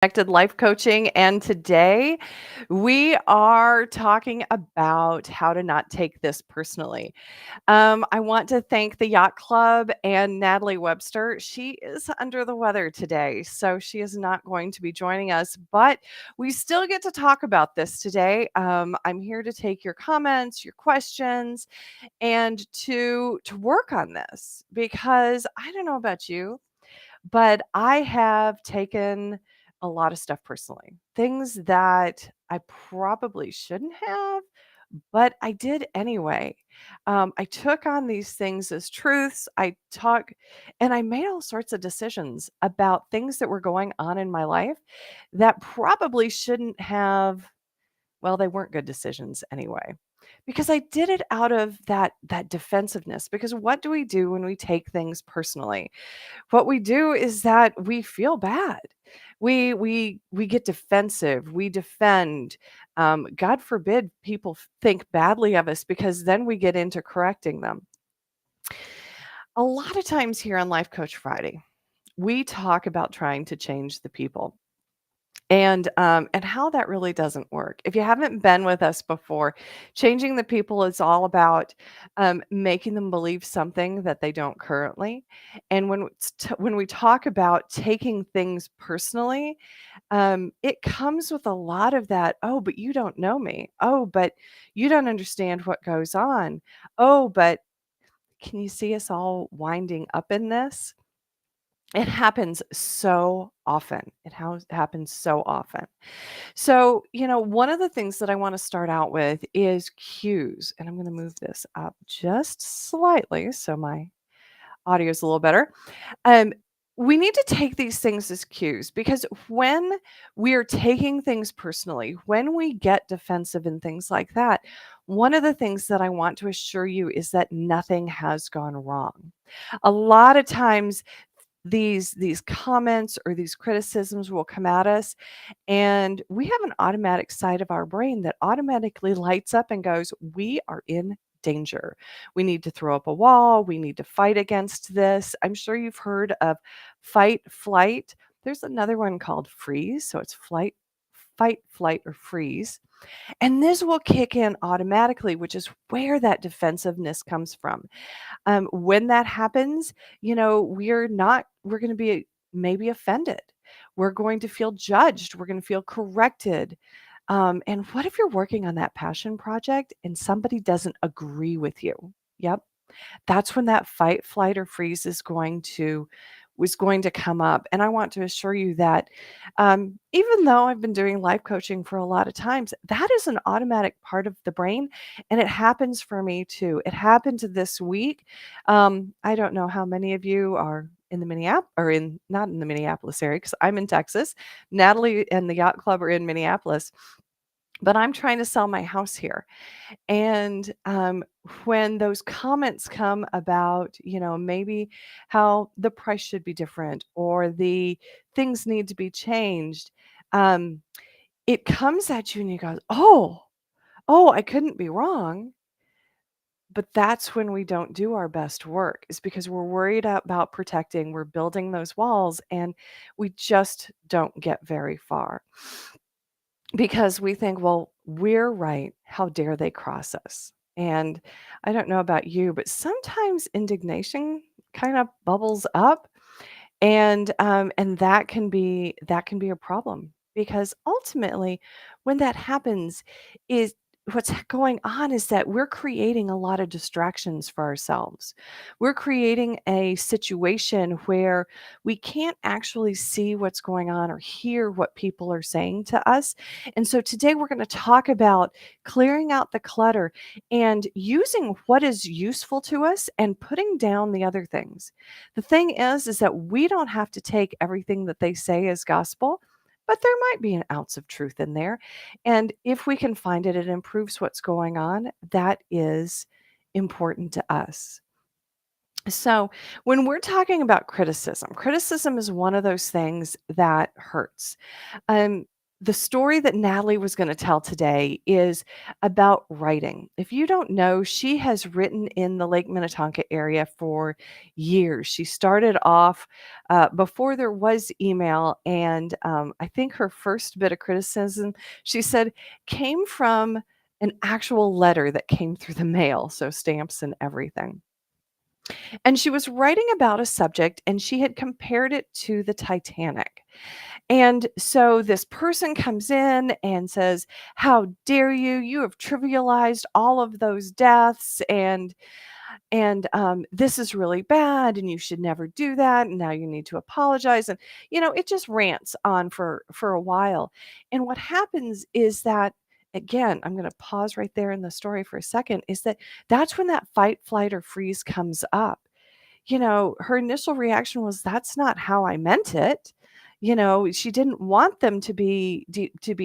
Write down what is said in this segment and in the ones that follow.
Connected Life Coaching. And today we are talking about how to not take this personally. I want to thank the Yacht Club and Natalie Webster. She is under the weather today, so she is not going to be joining us, but we still get to talk about this today. I'm here to take your comments, your questions, and to work on this because I don't know about you, but I have taken a lot of stuff personally. Things that I probably shouldn't have, but I did anyway. I took on these things as truths. And I made all sorts of decisions about things that were going on in my life that probably shouldn't have. Well, they weren't good decisions anyway, because I did it out of that defensiveness. Because what do we do when we take things personally? What we do is that we feel bad. We get defensive. We defend. God forbid people think badly of us because then we get into correcting them. A lot of times here on Life Coach Friday, we talk about trying to change the people and how that really doesn't work. If you haven't been with us before, changing the people is all about making them believe something that they don't currently. And when we talk about taking things personally, it comes with a lot of that. Oh, but you don't know me. Oh, but you don't understand what goes on. Oh, but can you see us all winding up in this? It happens so often. Happens so often. So, one of the things that I want to start out with is cues. And I'm going to move this up just slightly so my audio is a little better. Um, we need to take these things as cues because when we are taking things personally, when we get defensive and things like that, one of the things that I want to assure you is that nothing has gone wrong. A lot of times these comments or these criticisms will come at us and we have an automatic side of our brain that automatically lights up and goes, we are in danger. We need to throw up a wall. We need to fight against this. I'm sure you've heard of fight, flight. There's another one called freeze. So it's fight, flight, or freeze. And this will kick in automatically, which is where that defensiveness comes from. When that happens, we're going to be maybe offended. We're going to feel judged. We're going to feel corrected. And what if you're working on that passion project and somebody doesn't agree with you? Yep. That's when that fight, flight, or freeze is going to come up. And I want to assure you that even though I've been doing life coaching for a lot of times, that is an automatic part of the brain. And it happens for me too. It happened this week. I don't know how many of you are in the Minneapolis or not in the Minneapolis area because I'm in Texas. Natalie and the Yacht Club are in Minneapolis, but I'm trying to sell my house here. And when those comments come about, maybe how the price should be different or the things need to be changed, um, it comes at you and you go, oh, I couldn't be wrong. But that's when we don't do our best work, is because we're worried about protecting, we're building those walls, and we just don't get very far because we think, well, we're right. How dare they cross us? And I don't know about you, but sometimes indignation kind of bubbles up, and that can be a problem because ultimately, when that happens, is what's going on is that we're creating a lot of distractions for ourselves. We're creating a situation where we can't actually see what's going on or hear what people are saying to us. And so today we're going to talk about clearing out the clutter and using what is useful to us and putting down the other things. The thing is that we don't have to take everything that they say as gospel, but there might be an ounce of truth in there. And if we can find it, it improves what's going on. That is important to us. So, when we're talking about criticism, criticism is one of those things that hurts. Um, The story that Natalie was going to tell today is about writing. If you don't know, she has written in the Lake Minnetonka area for years. She started off before there was email, and I think her first bit of criticism, she said, came from an actual letter that came through the mail, so stamps and everything. And she was writing about a subject, and she had compared it to the Titanic. And so this person comes in and says, "How dare you? You have trivialized all of those deaths, and this is really bad, and you should never do that. And now you need to apologize." And it just rants on for a while. And what happens is that, again, I'm going to pause right there in the story for a second. Is that that's when that fight, flight, or freeze comes up. Her initial reaction was, "That's not how I meant it." She didn't want them to be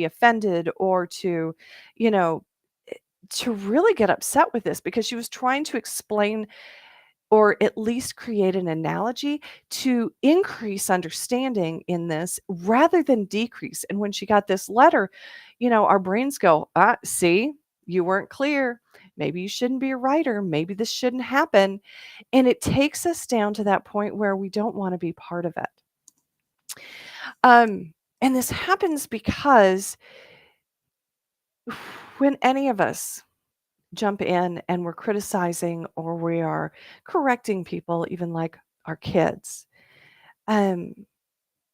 offended or you know, to really get upset with this, because she was trying to explain or at least create an analogy to increase understanding in this rather than decrease. And when she got this letter, our brains go, see, you weren't clear. Maybe you shouldn't be a writer. Maybe this shouldn't happen. And it takes us down to that point where we don't want to be part of it. And this happens because when any of us jump in and we're criticizing or we are correcting people, even like our kids, um,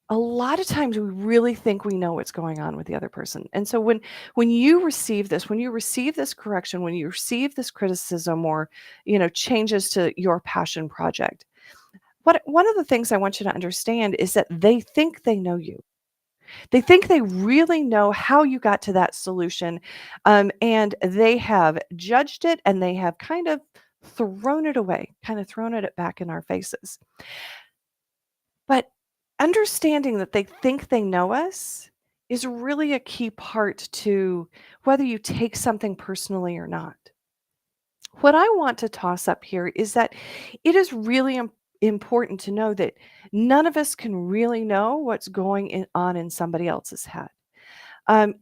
a lot of times we really think we know what's going on with the other person. And so when you receive this, when you receive this correction, when you receive this criticism or changes to your passion project, one of the things I want you to understand is that they think they know you. They think they really know how you got to that solution, and they have judged it, and they have kind of thrown it away, kind of thrown it back in our faces. But understanding that they think they know us is really a key part to whether you take something personally or not. What I want to toss up here is that it is really important to know that none of us can really know what's on in somebody else's head.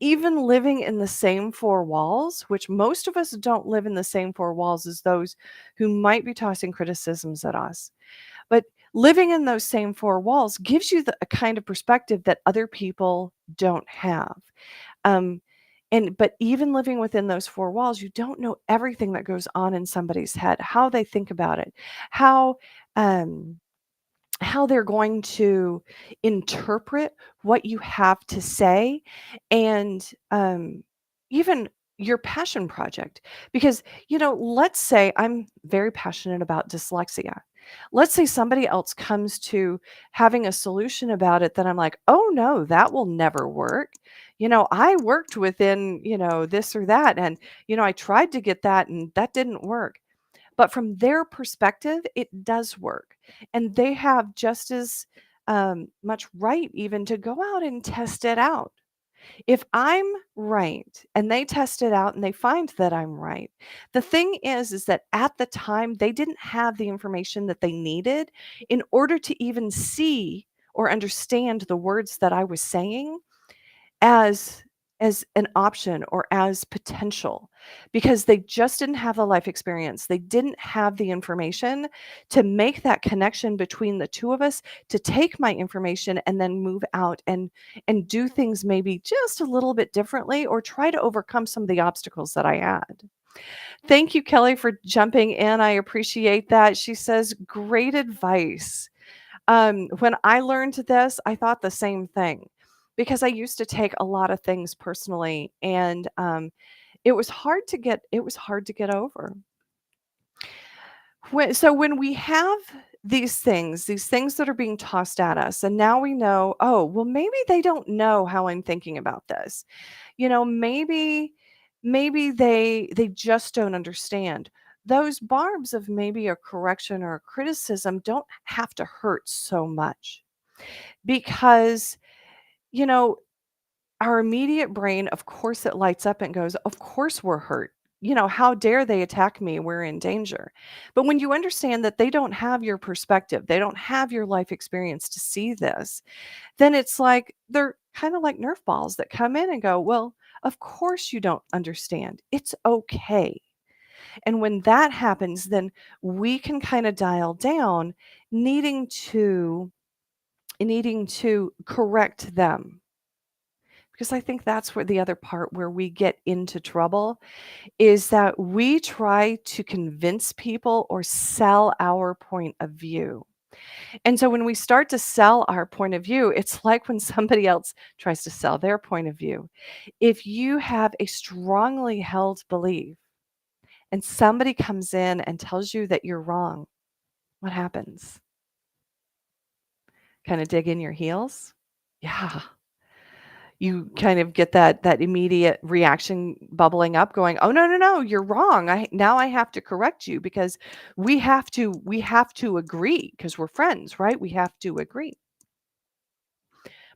Even living in the same four walls, which most of us don't live in the same four walls as those who might be tossing criticisms at us. But living in those same four walls gives you a kind of perspective that other people don't have. Um, but even living within those four walls, you don't know everything that goes on in somebody's head, how they think about it, how um, how they're going to interpret what you have to say, and even your passion project. Because, let's say I'm very passionate about dyslexia. Let's say somebody else comes to having a solution about it that I'm like, oh no, that will never work. I worked within, this or that, and, I tried to get that and that didn't work. But from their perspective, it does work. And they have just as much right even to go out and test it out. If I'm right and they test it out and they find that I'm right, the thing is that at the time they didn't have the information that they needed in order to even see or understand the words that I was saying as an option or as potential, because they just didn't have the life experience. They didn't have the information to make that connection between the two of us, to take my information and then move out and do things maybe just a little bit differently or try to overcome some of the obstacles that I had. Thank you, Kelly, for jumping in. I appreciate that. She says, great advice. When I learned this, I thought the same thing, because I used to take a lot of things personally, and it was hard to get over. When we have these things that are being tossed at us, and now we know, oh, well, maybe they don't know how I'm thinking about this. Maybe they just don't understand. Those barbs of maybe a correction or a criticism don't have to hurt so much, because you know our immediate brain, of course, it lights up and goes, of course we're hurt. How dare they attack me? We're in danger. But when you understand that they don't have your perspective, they don't have your life experience to see this, then it's like they're kind of like Nerf balls that come in and go, well, of course you don't understand. It's okay. And when that happens, then we can kind of dial down needing to needing to correct them. Because I think that's where the other part where we get into trouble is that we try to convince people or sell our point of view. And so when we start to sell our point of view, it's like when somebody else tries to sell their point of view. If you have a strongly held belief and somebody comes in and tells you that you're wrong, what happens? Kind of dig in your heels? Yeah. You kind of get that immediate reaction bubbling up going, "Oh, no, no, no, you're wrong. I have to correct you because we have to agree because we're friends, right? We have to agree."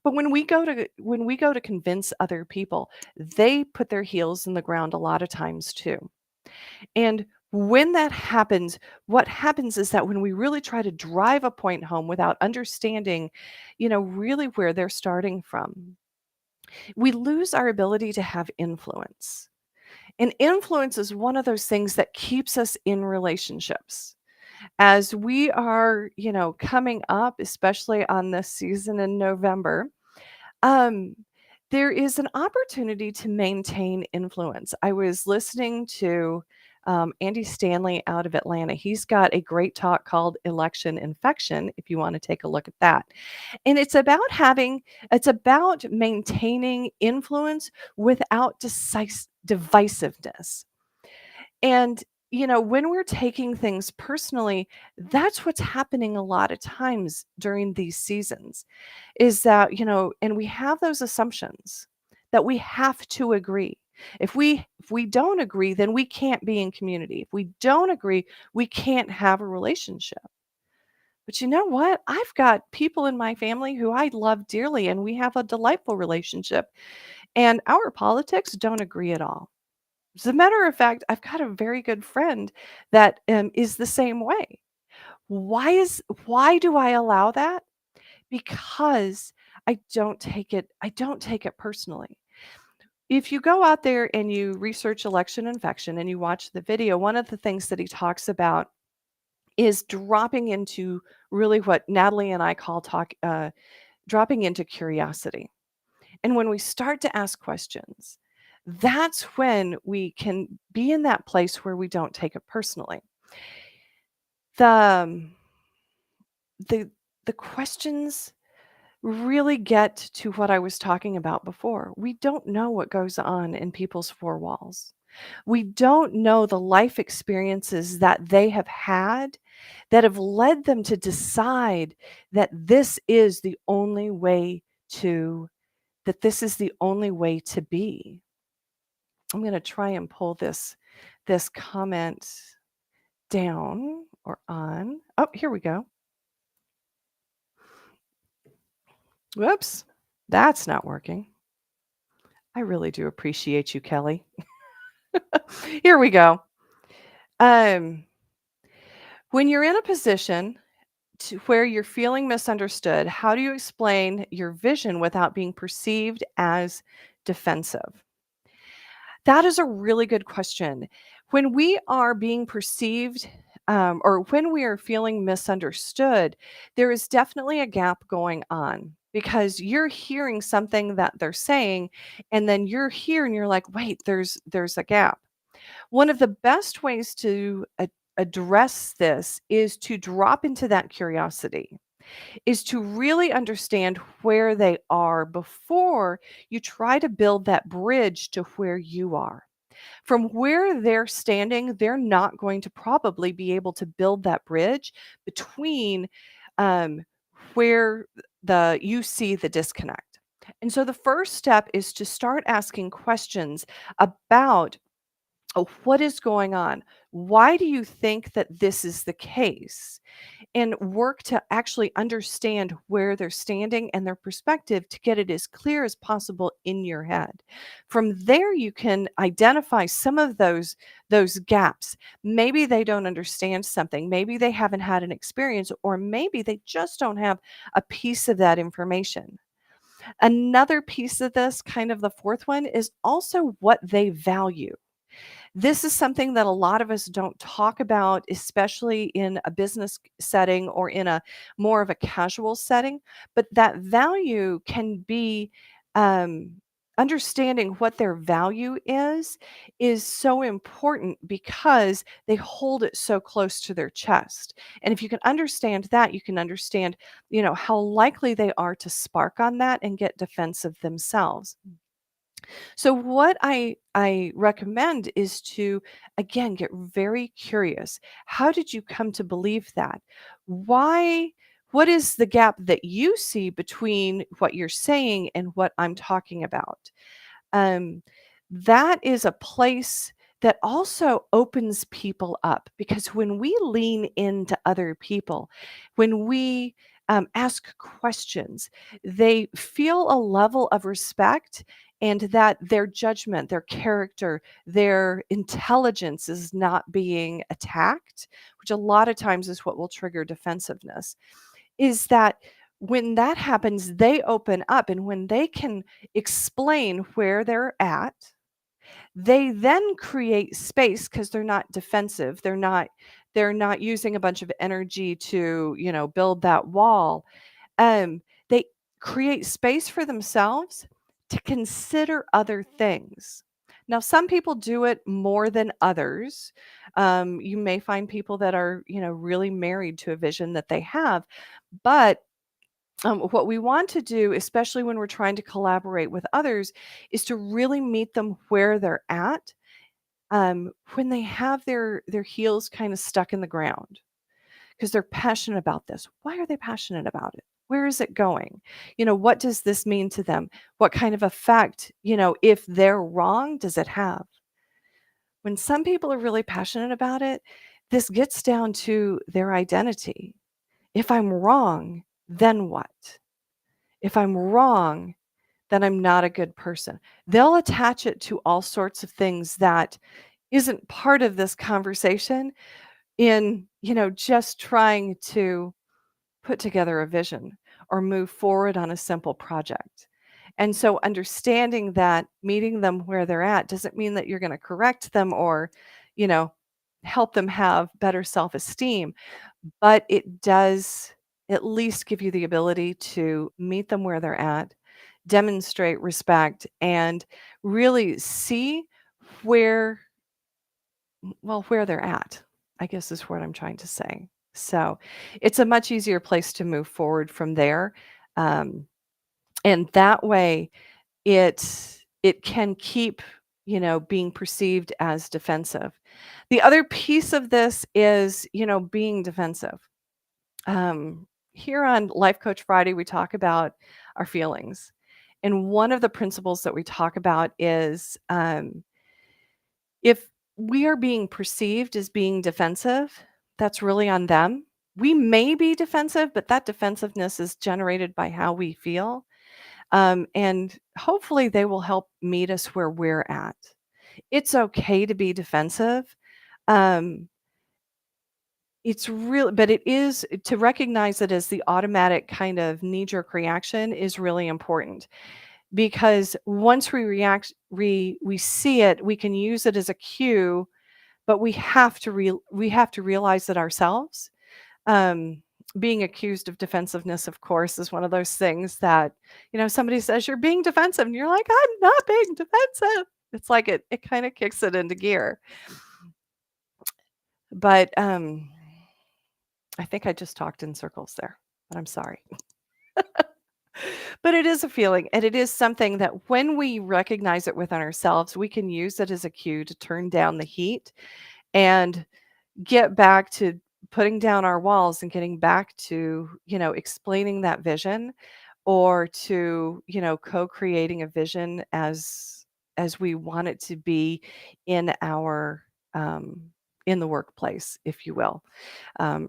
But when we go to convince other people, they put their heels in the ground a lot of times too. And when that happens, what happens is that when we really try to drive a point home without understanding, really where they're starting from, we lose our ability to have influence. And influence is one of those things that keeps us in relationships. As we are, coming up, especially on this season in November, um, there is an opportunity to maintain influence. I was listening to Andy Stanley out of Atlanta. He's got a great talk called Election Infection, if you want to take a look at that. And it's about maintaining influence without divisiveness. And, when we're taking things personally, that's what's happening a lot of times during these seasons is that, and we have those assumptions that we have to agree. If we don't agree, then we can't be in community. If we don't agree, we can't have a relationship. But you know what? I've got people in my family who I love dearly, and we have a delightful relationship, and our politics don't agree at all. As a matter of fact, I've got a very good friend that is the same way. Why do I allow that? Because I don't take it personally. If you go out there and you research election infection and you watch the video, one of the things that he talks about is dropping into really what Natalie and I call dropping into curiosity. And when we start to ask questions, that's when we can be in that place where we don't take it personally. The the the questions really get to what I was talking about before. We don't know what goes on in people's four walls. We don't know the life experiences that they have had that have led them to decide that to this is the only way to be. I'm going to try and pull this comment down or on. Oh, here we go. Whoops. That's not working. I really do appreciate you, Kelly. Here we go. Um, when you're in a position where you're feeling misunderstood, how do you explain your vision without being perceived as defensive? That is a really good question. When we are being perceived or when we are feeling misunderstood, there is definitely a gap going on because you're hearing something that they're saying, and then you're here and you're like, wait, there's a gap. One of the best ways to address this is to drop into that curiosity, is to really understand where they are before you try to build that bridge to where you are. From where they're standing, they're not going to probably be able to build that bridge between um, where you see the disconnect. And so the first step is to start asking questions about, oh, what is going on? Why do you think that this is the case? And work to actually understand where they're standing and their perspective to get it as clear as possible in your head. From there, you can identify some of those gaps. Maybe they don't understand something. Maybe they haven't had an experience, or maybe they just don't have a piece of that information. Another piece of this, kind of the fourth one, is also what they value. This is something that a lot of us don't talk about, especially in a business setting or in a more of a casual setting. But that value can be um, understanding what their value is so important because they hold it so close to their chest. And if you can understand that, you can understand, how likely they are to spark on that and get defensive themselves. So what I recommend is to again get very curious. How did you come to believe that? Why what is the gap that you see between what you're saying and what I'm talking about? um, that is a place that also opens people up because when we lean into other people, when we ask questions, they feel a level of respect and that their judgment, their character, their intelligence is not being attacked, which a lot of times is what will trigger defensiveness is that when that happens, they open up, and when they can explain where they're at, they then create space because 'cause they're not defensive. They're not using a bunch of energy to, build that wall. They create space for themselves to consider other things. Now, some people do it more than others. You may find people that are, really married to a vision that they have, but what we want to do, especially when we're trying to collaborate with others, is to really meet them where they're at when they have their heels kind of stuck in the ground because they're passionate about this. Why are they passionate about it? Where is it going? What does this mean to them? What kind of effect, if they're wrong, does it have? When some people are really passionate about it, this gets down to their identity. If I'm wrong, then what? If I'm wrong, then I'm not a good person. They'll attach it to all sorts of things that isn't part of this conversation in, just trying to put together a vision or move forward on a simple project. And so understanding that meeting them where they're at doesn't mean that you're going to correct them or, you know, help them have better self-esteem, but it does at least give you the ability to meet them where they're at, demonstrate respect, and really see where where they're at, I guess is what I'm trying to say. So, it's a much easier place to move forward from there, um, and that way it can keep, being perceived as defensive. The other piece of this is, being defensive. Here on Life Coach Friday, we talk about our feelings. And one of the principles that we talk about is if we are being perceived as being defensive, that's really on them. We may be defensive, but that defensiveness is generated by how we feel. And hopefully, they will help meet us where we're at. It's okay to be defensive. Um, it's real, but it is to recognize it as the automatic kind of knee jerk reaction is really important because once we see it, we can use it as a cue, but we have to realize it ourselves. Um, being accused of defensiveness, of course, is one of those things that, somebody says you're being defensive and you're like, I'm not being defensive. It's like it kind of kicks it into gear. But I think I just talked in circles there, but I'm sorry. But it is a feeling, and it is something that when we recognize it within ourselves, we can use it as a cue to turn down the heat and get back to putting down our walls and getting back to, explaining that vision or to, co-creating a vision as we want it to be in our in the workplace, if you will.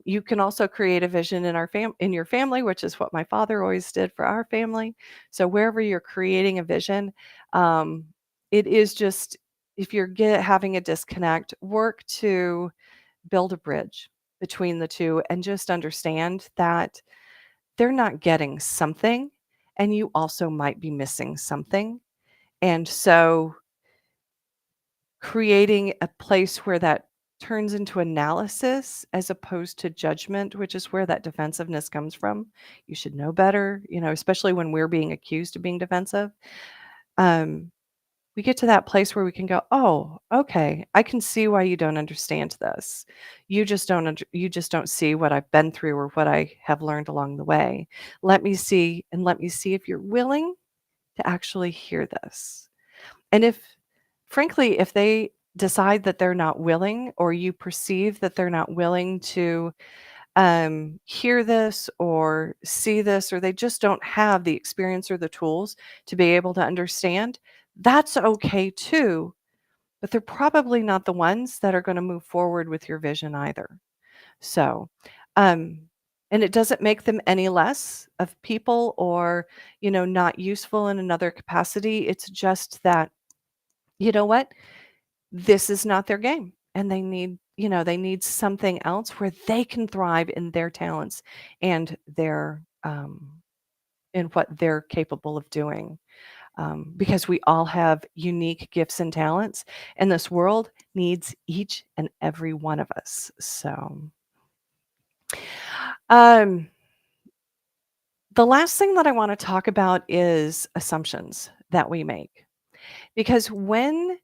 You can also create a vision in in your family, which is what my father always did for our family. So wherever you're creating a vision, um, it is just if you're having a disconnect, work to build a bridge between the two and just understand that they're not getting something and you also might be missing something. And so creating a place where that turns into analysis as opposed to judgment, which is where that defensiveness comes from. You should know better, especially when we're being accused of being defensive. Um, we get to that place where we can go, "Oh, okay, I can see why you don't understand this. You just don't see what I've been through or what I have learned along the way. Let me see if you're willing to actually hear this." And if frankly, if they decide that they're not willing or you perceive that they're not willing to hear this or see this, or they just don't have the experience or the tools to be able to understand, that's okay too. But they're probably not the ones that are going to move forward with your vision either. So, um, and it doesn't make them any less of people or, not useful in another capacity. It's just that, you know what? This is not their game, and they need something else where they can thrive in their talents and in what they're capable of doing, because we all have unique gifts and talents, and this world needs each and every one of us. So, um, the last thing that I want to talk about is assumptions that we make. Because when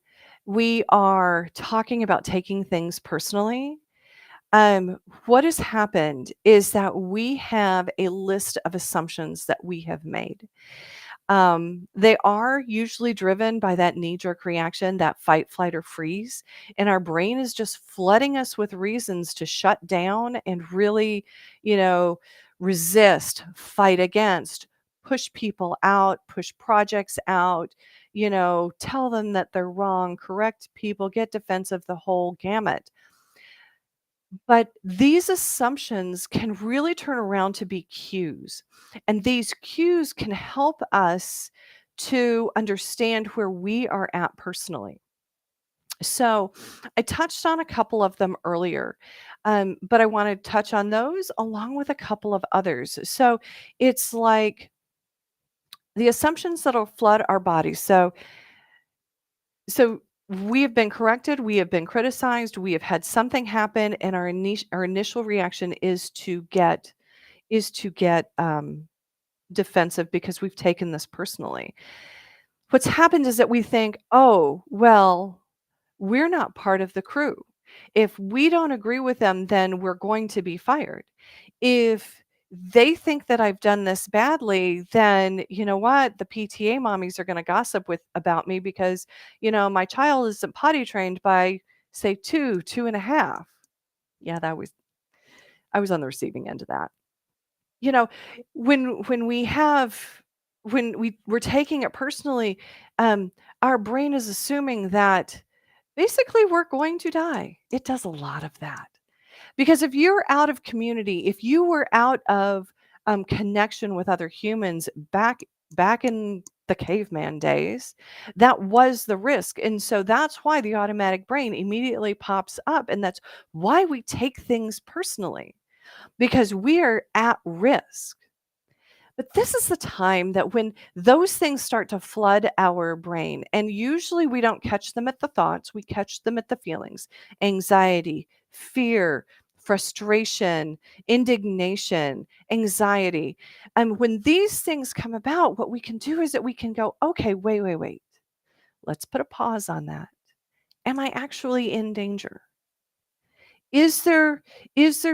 we are talking about taking things personally, what has happened is that we have a list of assumptions that we have made. They are usually driven by that knee jerk reaction, that fight, flight, or freeze. And our brain is just flooding us with reasons to shut down and really, you know, resist, fight against, push people out, push projects out, tell them that they're wrong, correct people, get defensive, the whole gamut. But these assumptions can really turn around to be cues. And these cues can help us to understand where we are at personally. So I touched on a couple of them earlier, but I want to touch on those along with a couple of others. So it's like the assumptions that'll flood our bodies. So we have been corrected, we have been criticized, we have had something happen, and our initial reaction is to get defensive because we've taken this personally. What's happened is that we think, oh, well, we're not part of the crew. If we don't agree with them, then we're going to be fired. If they think that I've done this badly, then you know what? The PTA mommies are going to gossip about me because, my child isn't potty trained by say two and a half. Yeah, I was on the receiving end of that. You know, when we have when we're taking it personally, um, our brain is assuming that basically we're going to die. It does a lot of that. Because if you're out of community, if you were out of connection with other humans back in the caveman days, that was the risk. And so that's why the automatic brain immediately pops up. And that's why we take things personally, because we are at risk. But this is the time that when those things start to flood our brain, and usually we don't catch them at the thoughts, we catch them at the feelings, anxiety, fear, frustration, indignation, anxiety. And when these things come about, what we can do is that we can go, okay, wait. Let's put a pause on that. Am I actually in danger? Is there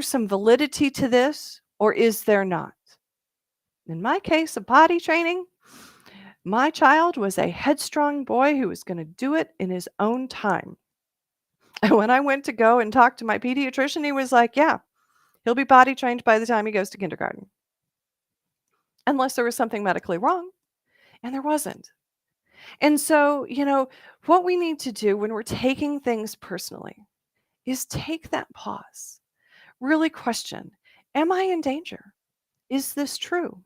some validity to this or is there not? In my case of potty training, my child was a headstrong boy who was going to do it in his own time. And when I went to go and talk to my pediatrician, he was like, yeah, he'll be potty trained by the time he goes to kindergarten, unless there was something medically wrong. And there wasn't. And so, what we need to do when we're taking things personally is take that pause, really question, am I in danger? Is this true?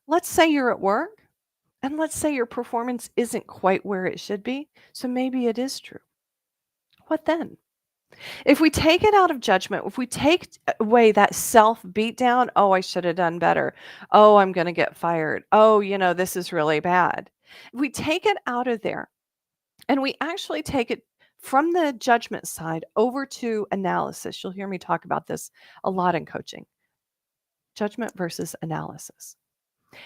Let's say you're at work. And let's say your performance isn't quite where it should be, so maybe it is true. What then? If we take it out of judgment, if we take away that self beatdown, oh, I should have done better. Oh, I'm going to get fired. Oh, this is really bad. If we take it out of there and we actually take it from the judgment side over to analysis. You'll hear me talk about this a lot in coaching. Judgment versus analysis.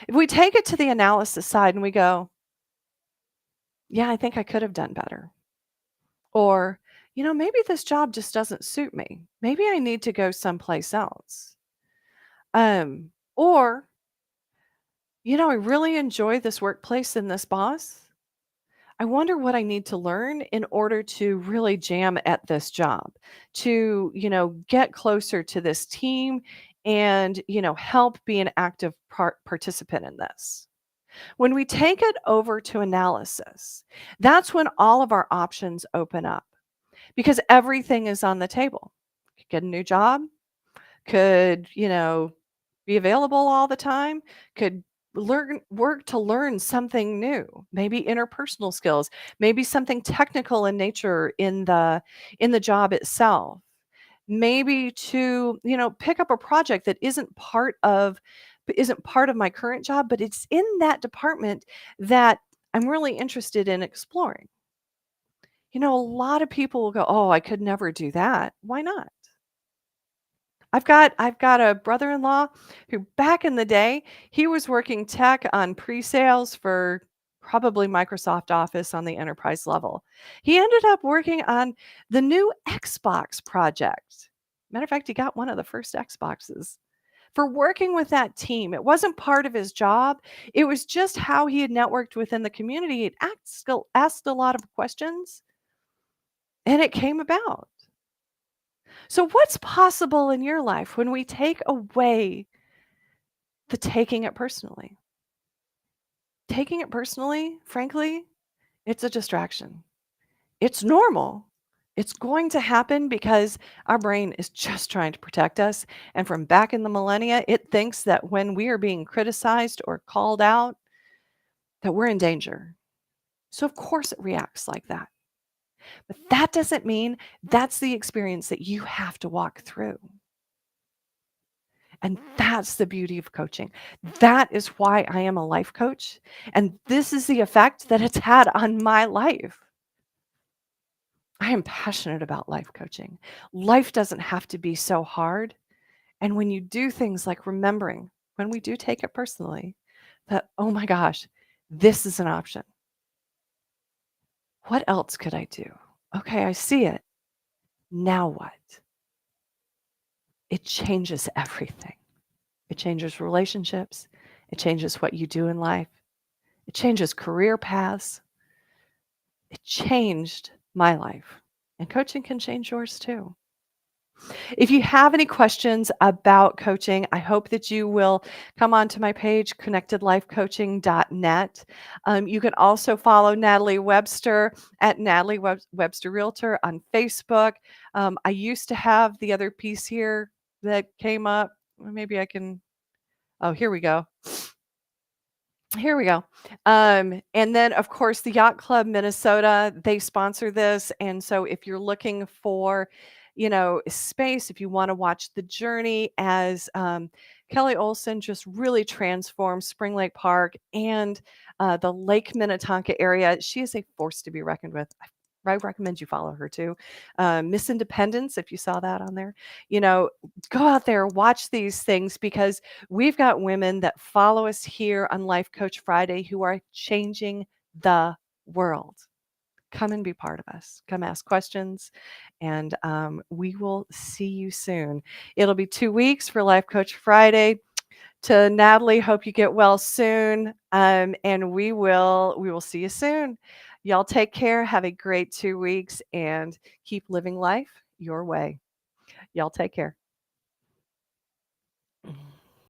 If we take it to the analysis side and we go, yeah, I think I could have done better. Or, maybe this job just doesn't suit me. Maybe I need to go someplace else. Or, I really enjoy this workplace and this boss. I wonder what I need to learn in order to really jam at this job, to, get closer to this team and, help be an active participant in this. When we take it over to analysis, that's when all of our options open up because everything is on the table. Could get a new job, could, be available all the time, could work to learn something new, maybe interpersonal skills, maybe something technical in nature in the job itself. Maybe to, pick up a project that isn't part of my current job, but it's in that department that I'm really interested in exploring. A lot of people will go, "Oh, I could never do that." Why not? I've got a brother-in-law who back in the day, he was working tech on pre-sales for probably Microsoft Office on the enterprise level. He ended up working on the new Xbox project. Matter of fact, he got one of the first Xboxes for working with that team. It wasn't part of his job. It was just how he had networked within the community. He'd asked a lot of questions and it came about. So, what's possible in your life when we take away the taking it personally? Taking it personally, frankly, it's a distraction. It's normal. It's going to happen because our brain is just trying to protect us. And from back in the millennia, it thinks that when we are being criticized or called out, that we're in danger. So, of course, it reacts like that. But that doesn't mean that's the experience that you have to walk through. And that's the beauty of coaching. That is why I am a life coach. And this is the effect that it's had on my life. I am passionate about life coaching. Life doesn't have to be so hard. And when you do things like remembering, when we do take it personally, that, oh my gosh, this is an option. What else could I do? Okay, I see it. Now what? It changes everything. It changes relationships. It changes what you do in life. It changes career paths. It changed my life. And coaching can change yours too. If you have any questions about coaching, I hope that you will come onto my page, connectedlifecoaching.net. You can also follow Natalie Webster at Natalie Webster Realtor on Facebook. I used to have the other piece here that came up. Maybe I can. Oh, here we go. Here we go. And then, of course, the Yacht Club Minnesota, they sponsor this. And so if you're looking for, space, if you want to watch the journey as Kelly Olson just really transformed Spring Lake Park and the Lake Minnetonka area, she is a force to be reckoned with. I recommend you follow her too. Miss Independence, if you saw that on there, go out there, watch these things because we've got women that follow us here on Life Coach Friday who are changing the world. Come and be part of us. Come ask questions, and we will see you soon. It'll be 2 weeks for Life Coach Friday. To Natalie, hope you get well soon, and we will see you soon. Y'all take care. Have a great 2 weeks, and keep living life your way. Y'all take care.